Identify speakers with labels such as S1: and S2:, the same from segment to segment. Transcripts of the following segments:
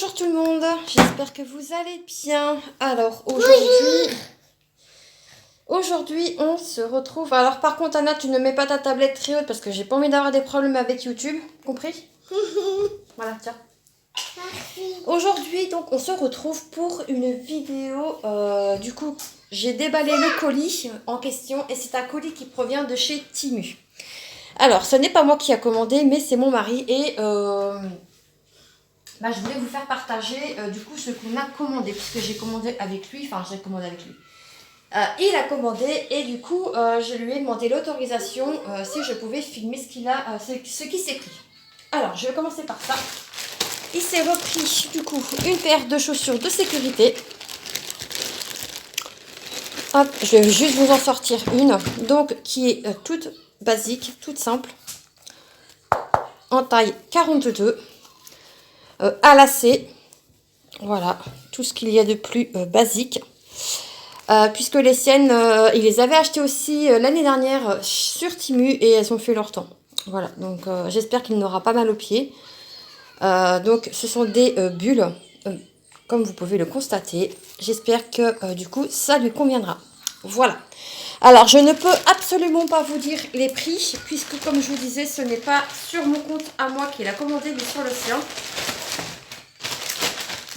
S1: Bonjour tout le monde, j'espère que vous allez bien. Alors aujourd'hui on se retrouve. Alors par contre Anna, tu ne mets pas ta tablette très haute parce que j'ai pas envie d'avoir des problèmes avec YouTube, compris? Voilà, tiens. Aujourd'hui donc on se retrouve pour une vidéo. Du coup j'ai déballé le colis en question et c'est un colis qui provient de chez Temu. Alors ce n'est pas moi qui a commandé mais c'est mon mari et je voulais vous faire partager du coup ce qu'on a commandé, puisque j'ai commandé avec lui, j'ai commandé avec lui. Il a commandé et du coup je lui ai demandé l'autorisation si je pouvais filmer ce qui s'est pris. Alors je vais commencer par ça. Il s'est repris du coup une paire de chaussures de sécurité. Hop, je vais juste vous en sortir une, donc qui est toute basique, toute simple, en taille 42. À lacets, voilà, tout ce qu'il y a de plus basique. Puisque les siennes, il les avait achetées aussi l'année dernière sur Temu et elles ont fait leur temps. Voilà, donc j'espère qu'il n'aura pas mal aux pieds. Donc ce sont des bulles, comme vous pouvez le constater. J'espère que du coup ça lui conviendra. Voilà. Alors je ne peux absolument pas vous dire les prix, puisque comme je vous disais, ce n'est pas sur mon compte à moi qu'il a commandé, mais sur le sien.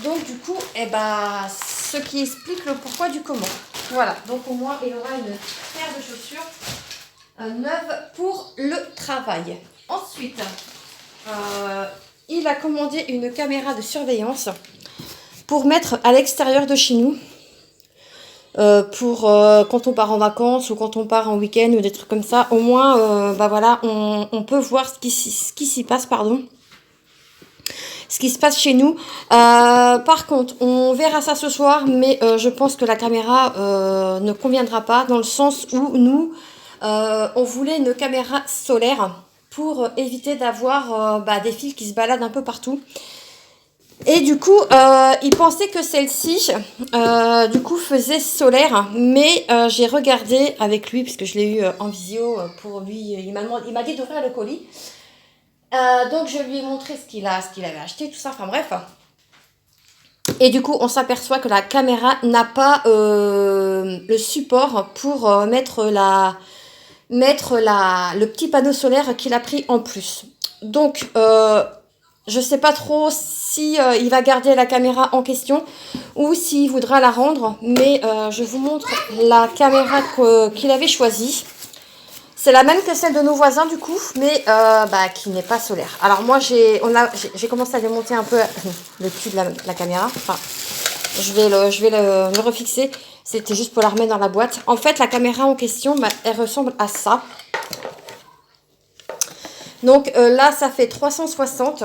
S1: Donc du coup, ce qui explique le pourquoi du comment. Voilà, donc au moins il aura une paire de chaussures neuve pour le travail. Ensuite, il a commandé une caméra de surveillance pour mettre à l'extérieur de chez nous. Pour quand on part en vacances ou quand on part en week-end ou des trucs comme ça. Au moins, voilà, on peut voir ce qui s'y passe, ce qui se passe chez nous. Par contre, on verra ça ce soir, mais je pense que la caméra ne conviendra pas, dans le sens où nous, on voulait une caméra solaire pour éviter d'avoir des fils qui se baladent un peu partout. Et du coup, il pensait que celle-ci, du coup, faisait solaire, mais j'ai regardé avec lui, puisque je l'ai eu en visio pour lui, il m'a dit d'ouvrir le colis. Donc je lui ai montré ce qu'il avait acheté, tout ça, enfin bref. Et du coup, on s'aperçoit que la caméra n'a pas le support pour mettre le petit panneau solaire qu'il a pris en plus. Donc, je sais pas trop si il va garder la caméra en question ou s'il voudra la rendre, mais je vous montre la caméra qu'il avait choisie. C'est la même que celle de nos voisins du coup, mais qui n'est pas solaire. Alors moi j'ai commencé à démonter un peu le dessus de la caméra. Enfin, je vais le refixer. C'était juste pour la remettre dans la boîte. En fait, la caméra en question, elle ressemble à ça. Donc là, ça fait 360.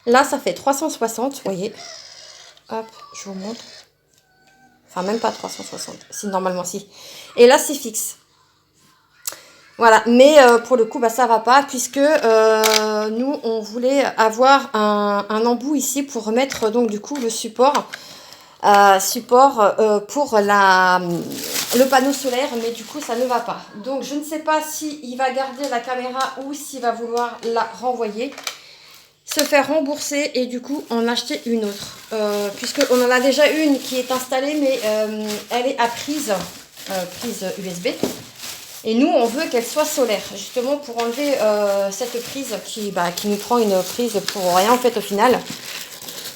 S1: Là, ça fait 360, vous voyez. Hop, je vous montre. Enfin, même pas 360. Si, normalement, si. Et là, c'est fixe. Voilà, mais pour le coup, ça va pas, puisque nous, on voulait avoir un embout ici pour remettre donc du coup le support pour le panneau solaire, mais du coup, ça ne va pas. Donc, je ne sais pas s'il va garder la caméra ou s'il va vouloir la renvoyer, se faire rembourser et du coup, en acheter une autre. Puisqu'on en a déjà une qui est installée, mais elle est à prise USB. Et nous, on veut qu'elle soit solaire, justement pour enlever cette prise qui nous prend une prise pour rien en fait au final.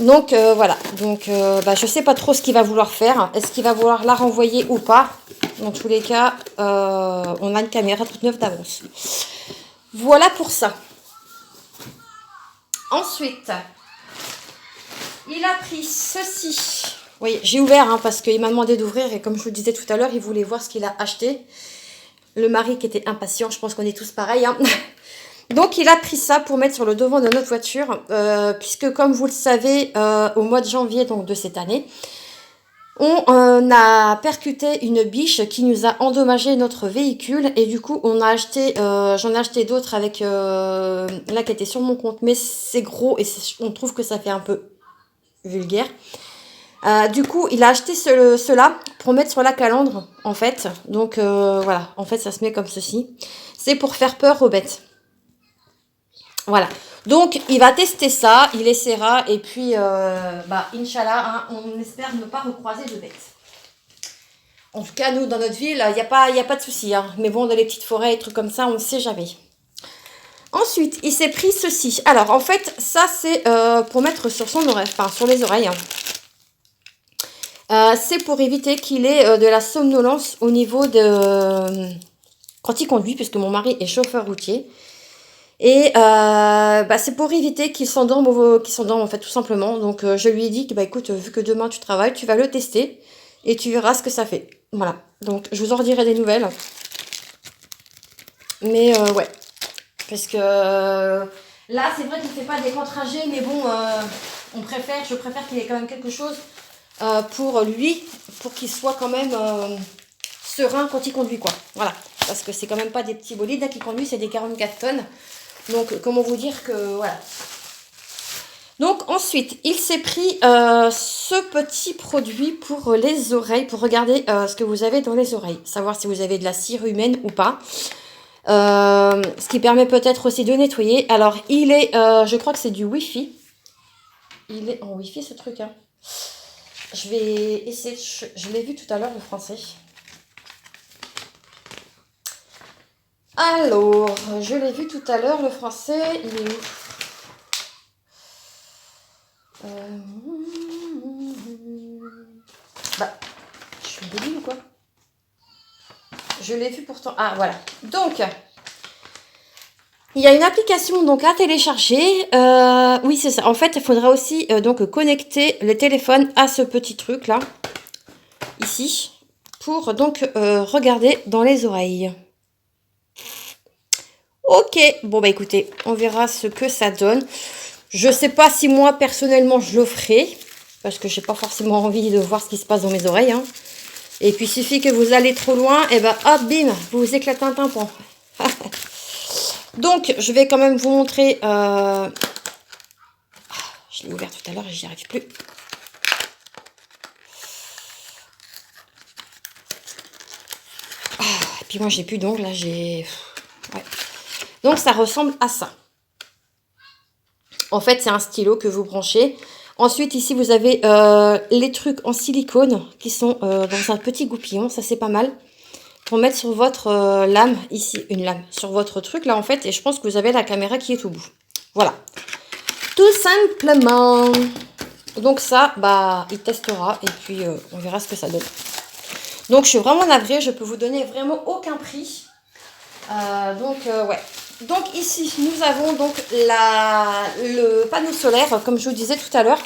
S1: Donc voilà, donc je sais pas trop ce qu'il va vouloir faire. Est-ce qu'il va vouloir la renvoyer ou pas? Dans tous les cas, on a une caméra toute neuve d'avance. Voilà pour ça. Ensuite, il a pris ceci. Oui, j'ai ouvert parce qu'il m'a demandé d'ouvrir et comme je vous le disais tout à l'heure, il voulait voir ce qu'il a acheté. Le mari qui était impatient, je pense qu'on est tous pareils. Donc, il a pris ça pour mettre sur le devant de notre voiture, puisque comme vous le savez, au mois de janvier donc, de cette année, on a percuté une biche qui nous a endommagé notre véhicule. Et du coup, j'en ai acheté d'autres avec là qui était sur mon compte, mais c'est gros et on trouve que ça fait un peu vulgaire. Du coup, il a acheté cela pour mettre sur la calandre, en fait. Donc, voilà. En fait, ça se met comme ceci. C'est pour faire peur aux bêtes. Voilà. Donc, il va tester ça, il essaiera, et puis, Inch'Allah, hein, on espère ne pas recroiser de bêtes. En tout cas, nous, dans notre ville, il y a pas de souci. Hein. Mais bon, dans les petites forêts et trucs comme ça, on ne sait jamais. Ensuite, il s'est pris ceci. Alors, en fait, ça, c'est pour mettre sur son oreille, enfin, sur les oreilles. C'est pour éviter qu'il ait de la somnolence au niveau de... quand il conduit, puisque mon mari est chauffeur routier. Et c'est pour éviter qu'il s'endorme, en fait, tout simplement. Donc, je lui ai dit que, écoute, vu que demain tu travailles, tu vas le tester et tu verras ce que ça fait. Voilà. Donc, je vous en redirai des nouvelles. Mais, ouais. Parce que là, c'est vrai qu'il ne fait pas des grands trajets, mais bon, je préfère qu'il ait quand même quelque chose pour lui, pour qu'il soit quand même serein quand il conduit, quoi. Voilà. Parce que c'est quand même pas des petits bolides, là, qui conduisent, c'est des 44 tonnes. Donc, comment vous dire que, voilà. Donc, ensuite, il s'est pris ce petit produit pour les oreilles, pour regarder ce que vous avez dans les oreilles. Savoir si vous avez de la cire humaine ou pas. Ce qui permet peut-être aussi de nettoyer. Alors, il est, je crois que c'est du Wi-Fi. Il est en Wi-Fi, ce truc, hein. Je vais essayer, je l'ai vu tout à l'heure, le français. Alors, je l'ai vu tout à l'heure, le français, il est où? Je suis débile ou quoi? Je l'ai vu pourtant. Ah, voilà. Donc, il y a une application donc à télécharger. Oui, c'est ça. En fait, il faudra aussi donc connecter le téléphone à ce petit truc là, ici, pour donc regarder dans les oreilles. Ok, bon écoutez, on verra ce que ça donne. Je sais pas si moi personnellement je le ferai, parce que j'ai pas forcément envie de voir ce qui se passe dans mes oreilles. Hein. Et puis il suffit que vous allez trop loin, et hop, bim, vous vous éclatez un tympan. Donc je vais quand même vous montrer. Je l'ai ouvert tout à l'heure et j'y arrive plus. Et puis moi j'ai plus d'ongles là, j'ai. Ouais. Donc ça ressemble à ça. En fait, c'est un stylo que vous branchez. Ensuite, ici, vous avez les trucs en silicone qui sont dans un petit goupillon. Ça, c'est pas mal. Pour mettre sur votre lame, ici, une lame, sur votre truc, là, en fait. Et je pense que vous avez la caméra qui est au bout. Voilà. Tout simplement. Donc ça, il testera. Et puis, on verra ce que ça donne. Donc, je suis vraiment navrée. Je peux vous donner vraiment aucun prix. Ouais. Donc ici, nous avons donc le panneau solaire, comme je vous disais tout à l'heure.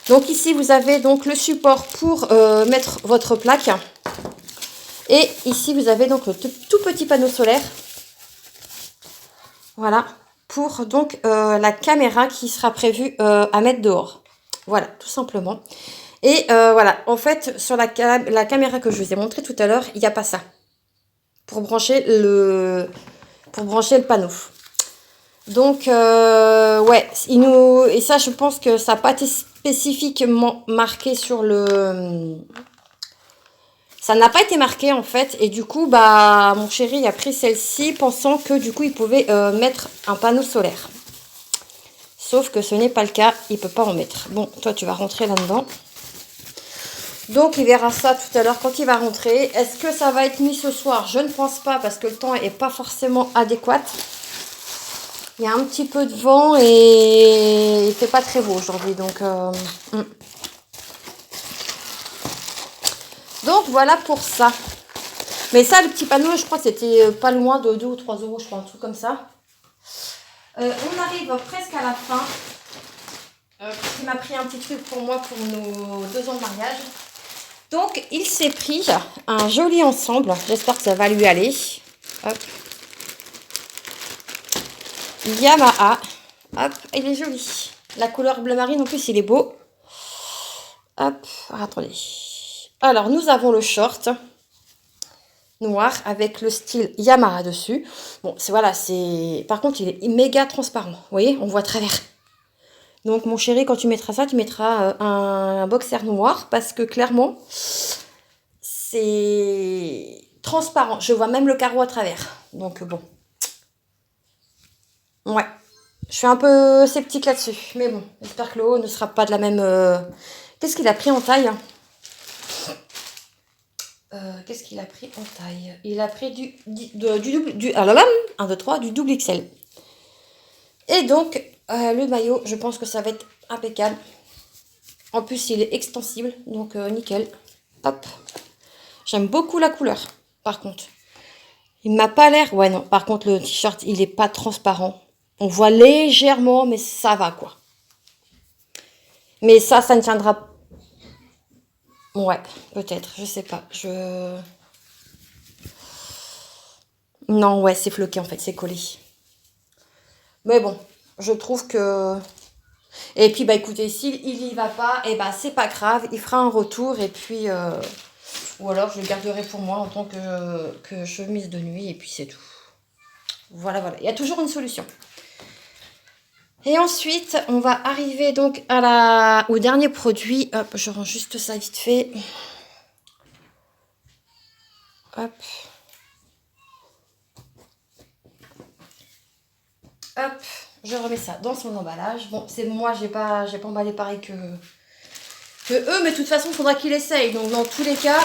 S1: Donc ici, vous avez donc le support pour mettre votre plaque. Et ici, vous avez donc le tout petit panneau solaire. Voilà. Pour donc la caméra qui sera prévue à mettre dehors. Voilà, tout simplement. Et voilà, en fait, sur la caméra que je vous ai montré tout à l'heure, il n'y a pas ça. Pour brancher le panneau. Donc, ouais, et ça, je pense que ça n'a pas été spécifiquement marqué sur le... Ça n'a pas été marqué, en fait. Et du coup, mon chéri a pris celle-ci, pensant que, du coup, il pouvait mettre un panneau solaire. Sauf que ce n'est pas le cas, il ne peut pas en mettre. Bon, toi, tu vas rentrer là-dedans. Donc, il verra ça tout à l'heure quand il va rentrer. Est-ce que ça va être mis ce soir? Je ne pense pas, parce que le temps n'est pas forcément adéquat. Il y a un petit peu de vent et il fait pas très beau aujourd'hui. Donc voilà pour ça. Mais ça, le petit panneau, je crois que c'était pas loin de 2 ou 3 euros, je crois, un truc comme ça. On arrive presque à la fin. Il m'a pris un petit truc pour moi pour nos 2 ans de mariage. Donc, il s'est pris un joli ensemble. J'espère que ça va lui aller. Hop. Yamaha. Hop, il est joli. La couleur bleu marine, en plus, il est beau. Hop, attendez. Alors, nous avons le short noir avec le style Yamaha dessus. Bon, voilà, c'est... Par contre, il est méga transparent. Vous voyez, on voit à travers. Donc, mon chéri, quand tu mettras ça, tu mettras un boxer noir parce que, clairement, c'est transparent. Je vois même le carreau à travers. Donc, bon. Ouais. Je suis un peu sceptique là-dessus. Mais bon, j'espère que le haut ne sera pas de la même... Qu'est-ce qu'il a pris en taille? Qu'est-ce qu'il a pris en taille? Il a pris du double... ah là là, 1, 2, 3, du double XL. Et donc, le maillot, je pense que ça va être impeccable. En plus, il est extensible, donc nickel. Hop. J'aime beaucoup la couleur, par contre. Il m'a pas l'air... Ouais, non. Par contre, le t-shirt, il est pas transparent. On voit légèrement, mais ça va, quoi. Mais ça ne tiendra... Ouais, peut-être. Je sais pas. Non, ouais, c'est floqué, en fait. C'est collé. Mais bon, je trouve que... Et puis, bah écoutez, s'il y va pas, et bah c'est pas grave. Il fera un retour, et puis... Ou alors, je le garderai pour moi en tant que chemise de nuit, et puis c'est tout. Voilà, voilà. Il y a toujours une solution. Et ensuite, on va arriver donc au dernier produit. Hop, je range juste ça vite fait. Hop. Hop, je remets ça dans son emballage. Bon, c'est moi, j'ai pas emballé pareil que eux, mais de toute façon, il faudra qu'il essaye. Donc, dans tous les cas,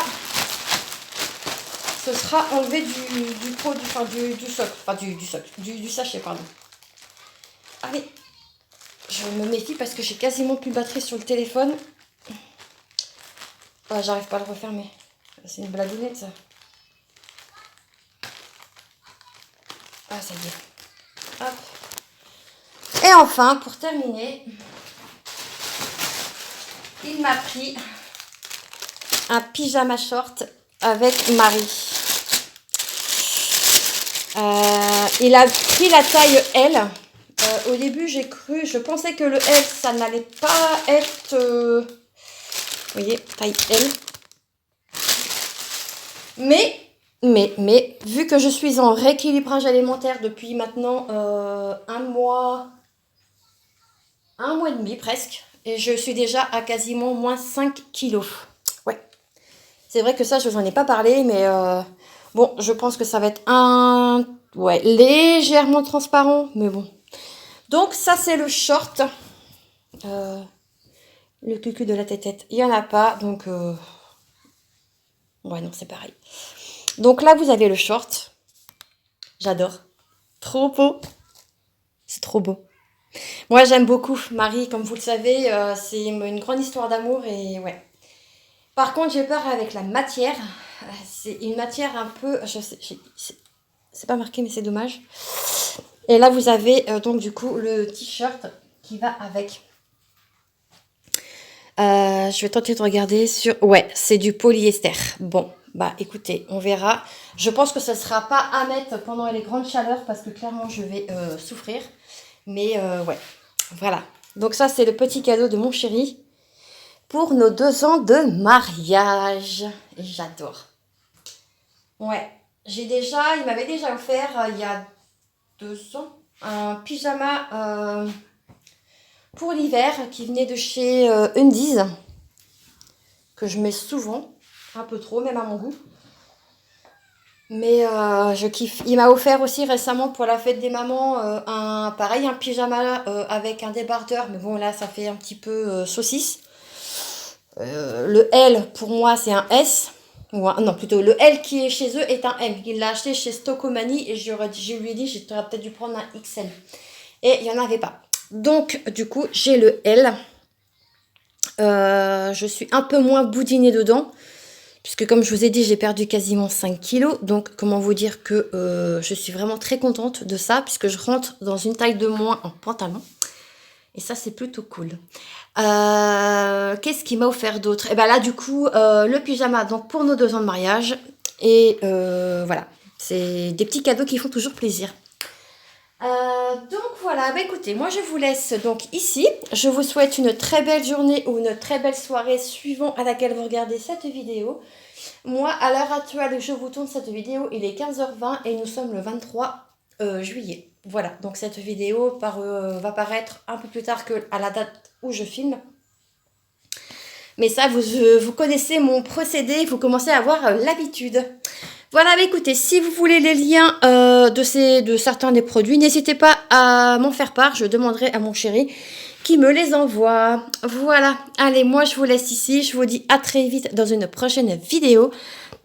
S1: ce sera enlevé du produit, enfin du socle, enfin du socle, du sachet, pardon. Allez, je me méfie parce que j'ai quasiment plus de batterie sur le téléphone. Ah, j'arrive pas à le refermer. C'est une blagounette, ça. Ah, ça y est. Hop. Et enfin, pour terminer, il m'a pris un pyjama short avec Marie. Il a pris la taille L. Au début, je pensais que le L, ça n'allait pas être... vous voyez, taille L. Mais, vu que je suis en rééquilibrage alimentaire depuis maintenant un mois et demi presque, et je suis déjà à quasiment moins 5 kilos. Ouais. C'est vrai que ça, je vous en ai pas parlé, mais bon, je pense que ça va être ouais, légèrement transparent, mais bon. Donc, ça, c'est le short. Le cucu de la tête, il n'y en a pas, donc... Ouais, non, c'est pareil. Donc là, vous avez le short. J'adore. Trop beau. C'est trop beau. Moi, j'aime beaucoup Marie, comme vous le savez. C'est une grande histoire d'amour et ouais. Par contre, j'ai peur avec la matière. C'est une matière un peu... Je sais, c'est pas marqué, mais c'est dommage. Et là, vous avez donc du coup le t-shirt qui va avec. Je vais tenter de regarder sur... Ouais, c'est du polyester. Bon, bah écoutez, on verra. Je pense que ce ne sera pas à mettre pendant les grandes chaleurs parce que clairement, je vais souffrir. Mais ouais, voilà. Donc ça, c'est le petit cadeau de mon chéri pour nos 2 ans de mariage. Et j'adore. Ouais, il m'avait déjà offert il y a 2 ans un pyjama pour l'hiver qui venait de chez Undies, que je mets souvent, un peu trop, même à mon goût. Mais je kiffe. Il m'a offert aussi récemment pour la fête des mamans un pyjama avec un débardeur. Mais bon, là, ça fait un petit peu saucisse. Le L, pour moi, c'est un S. Non, plutôt, le L qui est chez eux est un M. Il l'a acheté chez Stockomanie et je lui ai dit, j'aurais peut-être dû prendre un XL. Et il n'y en avait pas. Donc, du coup, j'ai le L. Je suis un peu moins boudinée dedans. Puisque comme je vous ai dit, j'ai perdu quasiment 5 kilos. Donc, comment vous dire que je suis vraiment très contente de ça. Puisque je rentre dans une taille de moins en pantalon. Et ça, c'est plutôt cool. Qu'est-ce qu'il m'a offert d'autre? Et bien là, du coup, le pyjama donc pour nos 2 ans de mariage. Et voilà, c'est des petits cadeaux qui font toujours plaisir. Donc voilà, bah écoutez, moi je vous laisse donc ici. Je vous souhaite une très belle journée ou une très belle soirée suivant à laquelle vous regardez cette vidéo. Moi, à l'heure actuelle, je vous tourne cette vidéo, il est 15h20 et nous sommes le 23 juillet. Voilà, donc cette vidéo va paraître un peu plus tard qu'à la date où je filme. Mais ça, vous connaissez mon procédé, vous commencez à avoir l'habitude. Voilà, bah écoutez, si vous voulez les liens de certains des produits, n'hésitez pas à m'en faire part. Je demanderai à mon chéri qui me les envoie. Voilà, allez, moi je vous laisse ici. Je vous dis à très vite dans une prochaine vidéo.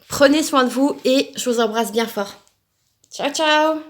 S1: Prenez soin de vous et je vous embrasse bien fort. Ciao, ciao!